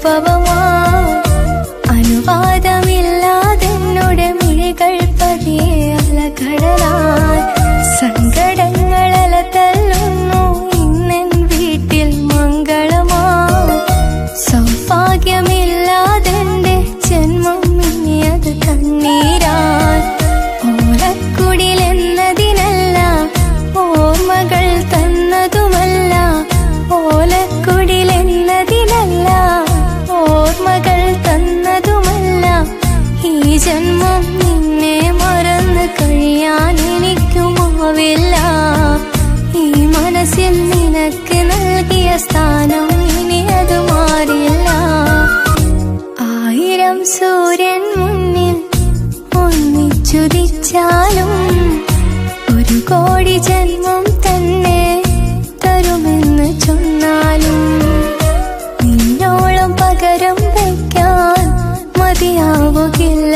അനുഭവമായി അനുവാദമില്ലാതെന്നോട് മിഴികൾ പതിയെ അലകടലായി സങ്കടങ്ങളല തല്ലുന്നു ഇന്നെൻ വീട്ടിൽ മംഗളമായി സൗഭാഗ്യമില്ലാതെന്റെ ജന്മം ഇനിയത് കണ്ണീരായി ഓലക്കുടിലെന്നതിനല്ല ഓർമ്മകൾ തന്നതുമല്ല ഓലക്കുടിലെന്നതിനല്ല ഓർമ്മകൾ തന്നതുമല്ല ഈ ജന്മം നിന്നെ മറന്ന് കഴിയാൻ എനിക്കുമാവില്ല ഈ മനസ്സിൽ നിനക്ക് നൽകിയ സ്ഥാനം ഇനി അത് മാറില്ല 1000 സൂര്യൻ മുന്നിൽ ഒന്നിച്ചുദിച്ചാലും 1 കോടി ജന്മം തന്നെ തരുമെന്ന് ചൊന്നാലും നിന്നോളം പകരം വയ്ക്കാൻ മതിയാവുകില്ല